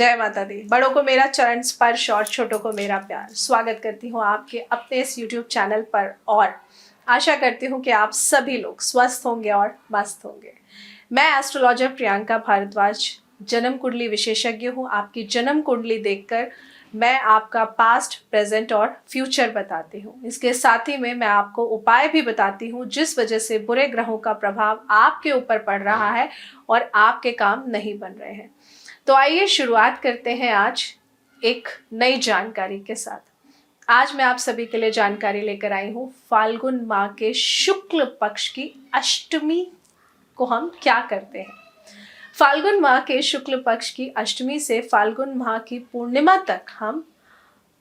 जय माता दी। बड़ों को मेरा चरण स्पर्श और छोटों को मेरा प्यार। स्वागत करती हूँ आपके अपने इस YouTube चैनल पर और आशा करती हूँ कि आप सभी लोग स्वस्थ होंगे और मस्त होंगे। मैं एस्ट्रोलॉजर प्रियंका भारद्वाज जन्म कुंडली विशेषज्ञ हूँ। आपकी जन्म कुंडली देखकर मैं आपका पास्ट, प्रेजेंट और फ्यूचर बताती हूँ। इसके साथ ही में मैं आपको उपाय भी बताती हूँ जिस वजह से बुरे ग्रहों का प्रभाव आपके ऊपर पड़ रहा है और आपके काम नहीं बन रहे हैं। तो आइए शुरुआत करते हैं आज एक नई जानकारी के साथ। आज मैं आप सभी के लिए जानकारी लेकर आई हूँ फाल्गुन माह के शुक्ल पक्ष की अष्टमी को हम क्या करते हैं। फाल्गुन माह के शुक्ल पक्ष की अष्टमी से फाल्गुन माह की पूर्णिमा तक हम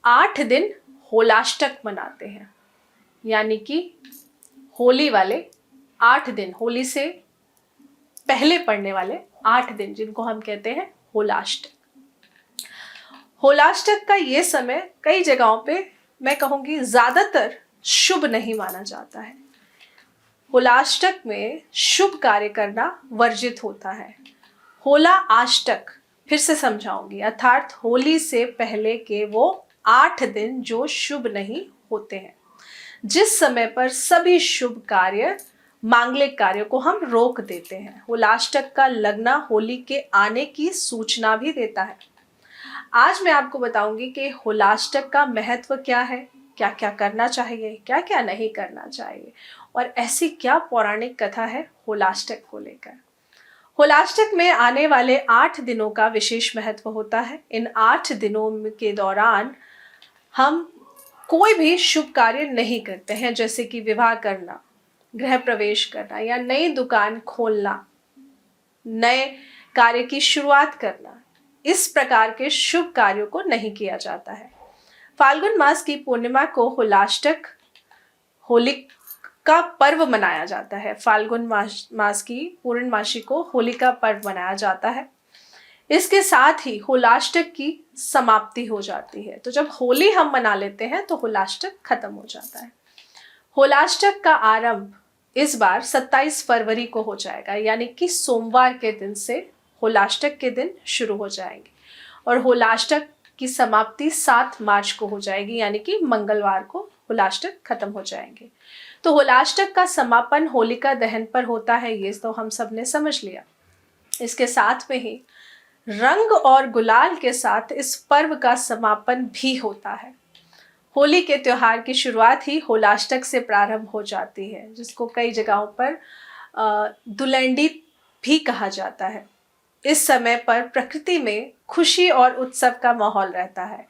8 दिन होलाष्टक मनाते हैं, यानी कि होली वाले 8 दिन, होली से पहले पड़ने वाले 8 दिन जिनको हम कहते हैं होलाष्टक। होलाष्टक का ये समय कई जगहों पे मैं कहूँगी ज़्यादातर शुभ नहीं माना जाता है। होलाष्टक में शुभ कार्य करना वर्जित होता है। होला अष्टक फिर से समझाऊंगी, अर्थात होली से पहले के वो 8 दिन जो शुभ नहीं होते हैं, जिस समय पर सभी शुभ कार्य, मांगलिक कार्यों को हम रोक देते हैं। होलाष्टक का लगना होली के आने की सूचना भी देता है। आज मैं आपको बताऊंगी कि होलाष्टक का महत्व क्या है, क्या क्या करना चाहिए, क्या क्या नहीं करना चाहिए और ऐसी क्या पौराणिक कथा है होलाष्टक को लेकर। होलाष्टक में आने वाले 8 दिनों का विशेष महत्व होता है। इन 8 दिनों के दौरान हम कोई भी शुभ कार्य नहीं करते हैं, जैसे कि विवाह करना, गृह प्रवेश करना या नई दुकान खोलना, नए कार्य की शुरुआत करना। इस प्रकार के शुभ कार्यों को नहीं किया जाता है। फाल्गुन मास की पूर्णिमा को होलाष्टक, होली का पर्व मनाया जाता है। फाल्गुन मास की पूर्णमासी को होली का पर्व मनाया जाता है। इसके साथ ही होलाष्टक की समाप्ति हो जाती है। तो जब होली हम मना लेते हैं तो होलाष्टक खत्म हो जाता है। होलाष्टक का आरंभ इस बार 27 फरवरी को हो जाएगा, यानी कि सोमवार के दिन से होलाष्टक के दिन शुरू हो जाएंगे और होलाष्टक की समाप्ति 7 मार्च को हो जाएगी, यानी कि मंगलवार को होलाष्टक खत्म हो जाएंगे। तो होलाष्टक का समापन होलिका दहन पर होता है, ये तो हम सब ने समझ लिया। इसके साथ में ही रंग और गुलाल के साथ इस पर्व का समापन भी होता है। होली के त्योहार की शुरुआत ही होलाष्टक से प्रारंभ हो जाती है, जिसको कई जगहों पर दुलंडी भी कहा जाता है। इस समय पर प्रकृति में खुशी और उत्सव का माहौल रहता है।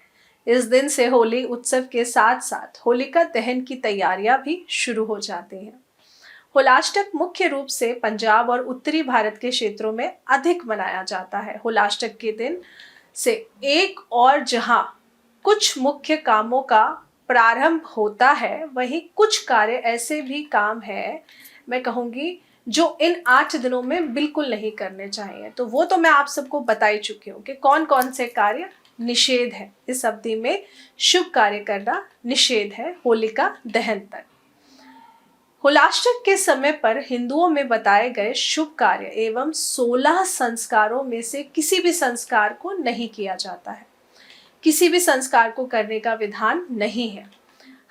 इस दिन से होली उत्सव के साथ साथ होलिका दहन की तैयारियां भी शुरू हो जाती हैं। होलाष्टक मुख्य रूप से पंजाब और उत्तरी भारत के क्षेत्रों में अधिक मनाया जाता है। होलाष्टक के दिन से एक और जहां कुछ मुख्य कामों का प्रारंभ होता है, वहीं कुछ कार्य ऐसे भी काम है, मैं कहूँगी, जो इन 8 दिनों में बिल्कुल नहीं करने चाहिए। तो वो तो मैं आप सबको बता ही चुकी हूँ कि कौन कौन से कार्य निषेध है। इस अवधि में शुभ कार्य करना निषेध है होलिका दहन तक। होलाष्टक के समय पर हिंदुओं में बताए गए शुभ कार्य एवं 16 संस्कारों में से किसी भी संस्कार को नहीं किया जाता है। किसी भी संस्कार को करने का विधान नहीं है।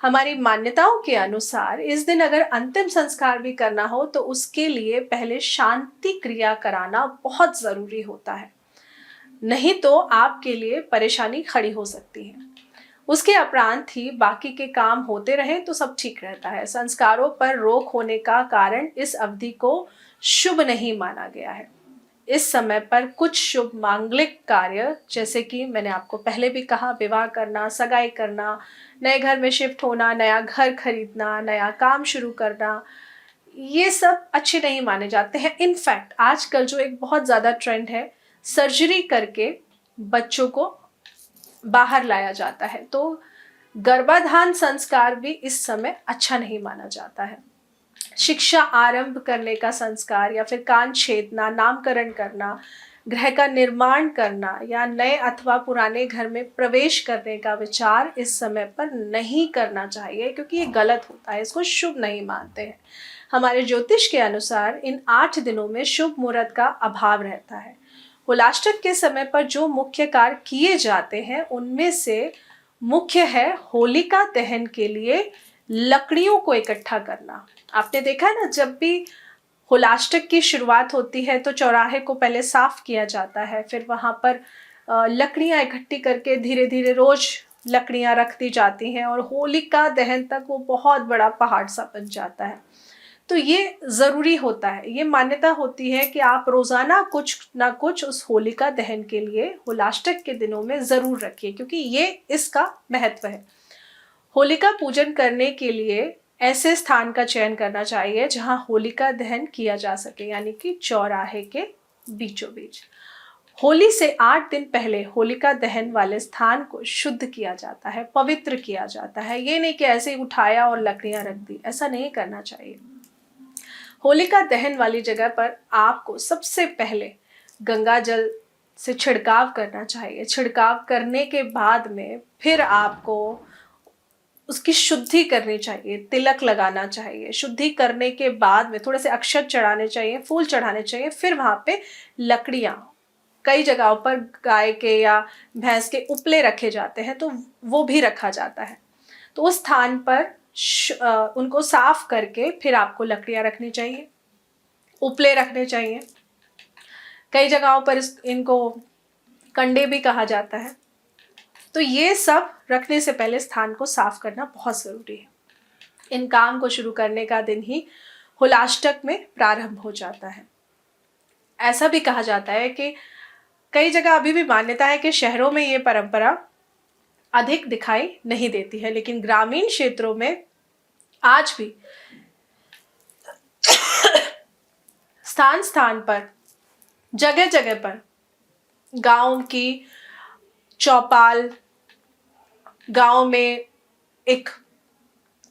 हमारी मान्यताओं के अनुसार इस दिन अगर अंतिम संस्कार भी करना हो तो उसके लिए पहले शांति क्रिया कराना बहुत जरूरी होता है, नहीं तो आपके लिए परेशानी खड़ी हो सकती है। उसके उपरांत ही बाकी के काम होते रहे तो सब ठीक रहता है। संस्कारों पर रोक होने का कारण इस अवधि को शुभ नहीं माना गया है। इस समय पर कुछ शुभ मांगलिक कार्य, जैसे कि मैंने आपको पहले भी कहा, विवाह करना, सगाई करना, नए घर में शिफ्ट होना, नया घर खरीदना, नया काम शुरू करना, ये सब अच्छे नहीं माने जाते हैं। इनफैक्ट आजकल जो एक बहुत ज़्यादा ट्रेंड है, सर्जरी करके बच्चों को बाहर लाया जाता है, तो गर्भाधान संस्कार भी इस समय अच्छा नहीं माना जाता है। शिक्षा आरंभ करने का संस्कार या फिर कान छेदना, नामकरण करना, गृह का निर्माण करना या नए अथवा पुराने घर में प्रवेश करने का विचार इस समय पर नहीं करना चाहिए, क्योंकि ये गलत होता है, इसको शुभ नहीं मानते हैं। हमारे ज्योतिष के अनुसार इन 8 दिनों में शुभ मुहूर्त का अभाव रहता है। होलाष्टक के समय पर जो मुख्य कार्य किए जाते हैं उनमें से मुख्य है होलिका दहन के लिए लकड़ियों को इकट्ठा करना। आपने देखा है ना, जब भी होलाष्टक की शुरुआत होती है तो चौराहे को पहले साफ किया जाता है, फिर वहाँ पर लकड़ियाँ इकट्ठी करके धीरे धीरे रोज लकड़ियाँ रख दी जाती हैं और होलिका दहन तक वो बहुत बड़ा पहाड़ सा बन जाता है। तो ये ज़रूरी होता है, ये मान्यता होती है कि आप रोज़ाना कुछ ना कुछ उस होलिका दहन के लिए होलाष्टक के दिनों में ज़रूर रखिए, क्योंकि ये इसका महत्व है। होलिका पूजन करने के लिए ऐसे स्थान का चयन करना चाहिए जहां होलिका दहन किया जा सके, यानी कि चौराहे के बीचों बीच। होली से 8 दिन पहले होलिका दहन वाले स्थान को शुद्ध किया जाता है, पवित्र किया जाता है। ये नहीं कि ऐसे ही उठाया और लकड़ियां रख दी, ऐसा नहीं करना चाहिए। होलिका दहन वाली जगह पर आपको सबसे पहले गंगा जल से छिड़काव करना चाहिए। छिड़काव करने के बाद में फिर आपको उसकी शुद्धि करनी चाहिए, तिलक लगाना चाहिए। शुद्धि करने के बाद में थोड़े से अक्षत चढ़ाने चाहिए, फूल चढ़ाने चाहिए। फिर वहाँ पे लकड़ियाँ, कई जगहों पर गाय के या भैंस के उपले रखे जाते हैं, तो वो भी रखा जाता है। तो उस स्थान पर उनको साफ करके फिर आपको लकड़ियाँ रखनी चाहिए, उपले रखने चाहिए। कई जगहों पर इनको कंडे भी कहा जाता है। तो ये सब रखने से पहले स्थान को साफ करना बहुत ज़रूरी है। इन काम को शुरू करने का दिन ही होलाष्टक में प्रारंभ हो जाता है। ऐसा भी कहा जाता है कि कई जगह अभी भी मान्यता है कि शहरों में ये परंपरा अधिक दिखाई नहीं देती है, लेकिन ग्रामीण क्षेत्रों में आज भी स्थान स्थान पर, जगह जगह पर गांव की चौपाल, गांव में एक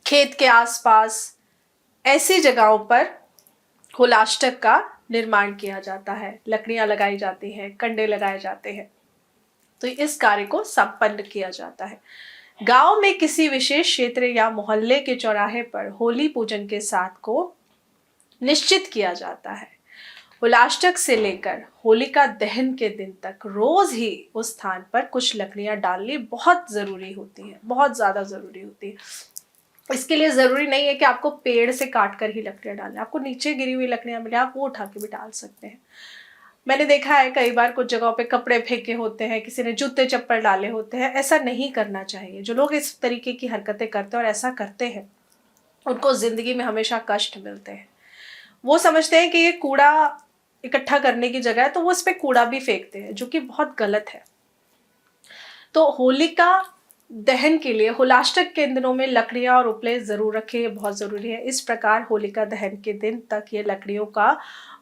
खेत के आसपास, ऐसी जगहों पर होलाष्टक का निर्माण किया जाता है। लकड़ियां लगाई जाती हैं, कंडे लगाए जाते हैं, तो इस कार्य को संपन्न किया जाता है। गांव में किसी विशेष क्षेत्र या मोहल्ले के चौराहे पर होली पूजन के साथ को निश्चित किया जाता है। होलाष्टक से लेकर होलिका दहन के दिन तक रोज ही उस स्थान पर कुछ लकड़ियां डालनी बहुत ज़रूरी होती है, बहुत ज़्यादा ज़रूरी होती है। इसके लिए ज़रूरी नहीं है कि आपको पेड़ से काट कर ही लकड़ियां डालनी, आपको नीचे गिरी हुई लकड़ियां मिले, आप वो उठा के भी डाल सकते हैं। मैंने देखा है कई बार कुछ जगहों पे कपड़े फेंके होते हैं, किसी ने जूते चप्पल डाले होते हैं। ऐसा नहीं करना चाहिए। जो लोग इस तरीके की हरकतें करते हैं और ऐसा करते हैं, उनको ज़िंदगी में हमेशा कष्ट मिलते हैं। वो समझते हैं कि ये कूड़ा इकट्ठा करने की जगह है, तो वो इस पे कूड़ा भी फेंकते हैं, जो कि बहुत गलत है। तो होलिका दहन के लिए होलाष्टक के दिनों में लकड़ियां और उपले जरूर रखें, ये बहुत ज़रूरी है। इस प्रकार होलिका दहन के दिन तक ये लकड़ियों का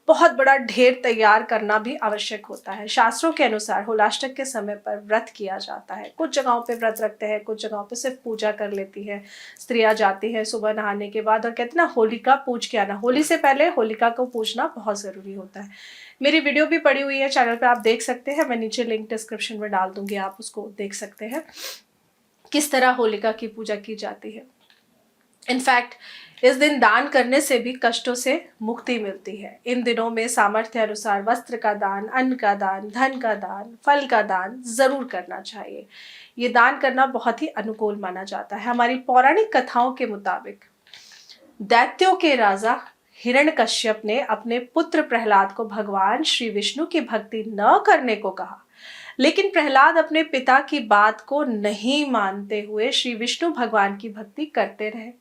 बहुत बड़ा ढेर तैयार करना भी आवश्यक होता है। शास्त्रों के अनुसार होलाष्टक के समय पर व्रत किया जाता है। कुछ जगहों पे व्रत रखते हैं, कुछ जगहों पे सिर्फ पूजा कर लेती है। स्त्रियां जाती हैं सुबह नहाने के बाद और कहते हैं ना, होलिका पूज के आना। होली से पहले होलिका को पूजना बहुत ज़रूरी होता है। मेरी वीडियो भी पड़ी हुई है चैनल पे, आप देख सकते हैं। मैं नीचे लिंक डिस्क्रिप्शन में डाल दूंगी, आप उसको देख सकते हैं किस तरह होलिका की पूजा की जाती है। इनफैक्ट इस दिन दान करने से भी कष्टों से मुक्ति मिलती है। इन दिनों में सामर्थ्य अनुसार वस्त्र का दान, अन्न का दान, धन का दान, फल का दान जरूर करना चाहिए। ये दान करना बहुत ही अनुकूल माना जाता है। हमारी पौराणिक कथाओं के मुताबिक दैत्यों के राजा हिरण्यकश्यप ने अपने पुत्र प्रहलाद को भगवान श्री विष्णु की भक्ति न करने को कहा, लेकिन प्रहलाद अपने पिता की बात को नहीं मानते हुए श्री विष्णु भगवान की भक्ति करते रहे।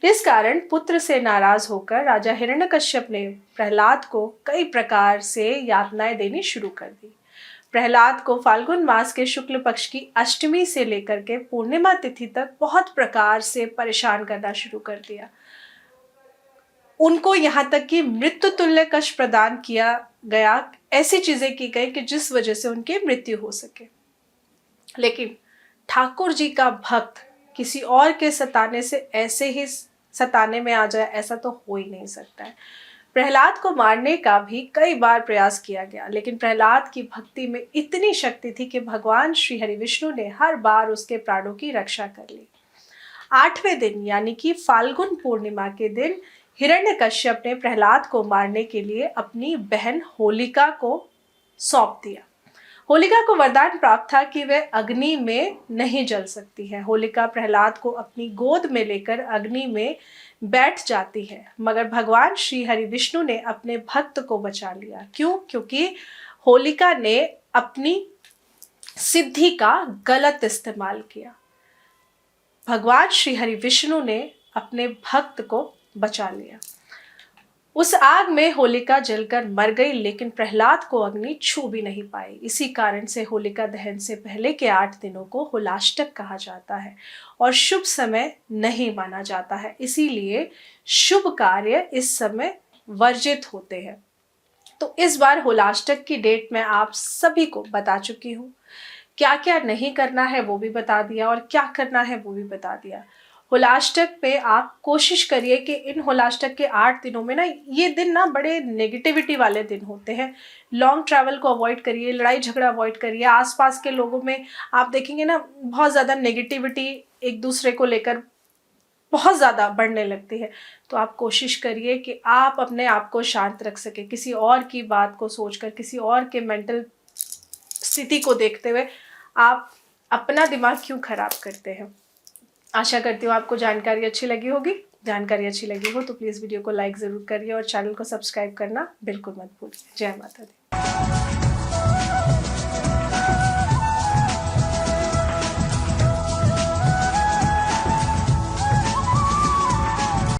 इस कारण पुत्र से नाराज होकर राजा हिरण्यकश्यप ने प्रहलाद को कई प्रकार से यातनाएं देनी शुरू कर दी। प्रहलाद को फाल्गुन मास के शुक्ल पक्ष की अष्टमी से लेकर के पूर्णिमा तिथि तक बहुत प्रकार से परेशान करना शुरू कर दिया। उनको यहाँ तक कि मृत्यु तुल्य कष्ट प्रदान किया गया, ऐसी चीजें की गई कि जिस वजह से उनकी मृत्यु हो सके। लेकिन ठाकुर जी का भक्त किसी और के सताने से ऐसे ही सताने में आ जाए, ऐसा तो हो ही नहीं सकता है। प्रहलाद को मारने का भी कई बार प्रयास किया गया, लेकिन प्रहलाद की भक्ति में इतनी शक्ति थी कि भगवान श्री हरि विष्णु ने हर बार उसके प्राणों की रक्षा कर ली। 8वें दिन यानी कि फाल्गुन पूर्णिमा के दिन हिरण्यकश्यप ने प्रहलाद को मारने के लिए अपनी बहन होलिका को सौंप दिया। होलिका को वरदान प्राप्त था कि वह अग्नि में नहीं जल सकती है। होलिका प्रहलाद को अपनी गोद में लेकर अग्नि में बैठ जाती है, मगर भगवान श्री हरि विष्णु ने अपने भक्त को बचा लिया। क्यों? क्योंकि होलिका ने अपनी सिद्धि का गलत इस्तेमाल किया। भगवान श्री हरि विष्णु ने अपने भक्त को बचा लिया। उस आग में होलिका जलकर मर गई, लेकिन प्रहलाद को अग्नि छू भी नहीं पाई। इसी कारण से होलिका दहन से पहले के 8 दिनों को होलाष्टक कहा जाता है और शुभ समय नहीं माना जाता है। इसीलिए शुभ कार्य इस समय वर्जित होते हैं। तो इस बार होलाष्टक की डेट मैं आप सभी को बता चुकी हूँ। क्या क्या नहीं करना है वो भी बता दिया और क्या करना है वो भी बता दिया। होलाष्टक पे आप कोशिश करिए कि इन होलाष्टक के 8 दिनों में ना, ये दिन ना बड़े नेगेटिविटी वाले दिन होते हैं। लॉन्ग ट्रैवल को अवॉइड करिए, लड़ाई झगड़ा अवॉइड करिए। आसपास के लोगों में आप देखेंगे ना, बहुत ज़्यादा नेगेटिविटी एक दूसरे को लेकर बहुत ज़्यादा बढ़ने लगती है। तो आप कोशिश करिए कि आप अपने आप को शांत रख सके। किसी और की बात को सोचकर, किसी और के मेंटल स्थिति को देखते हुए आप अपना दिमाग क्यों खराब करते हैं। आशा करती हूँ आपको जानकारी अच्छी लगी होगी। जानकारी अच्छी लगी हो तो प्लीज़ वीडियो को लाइक ज़रूर करिए और चैनल को सब्सक्राइब करना बिल्कुल मत भूलिए। जय माता दी।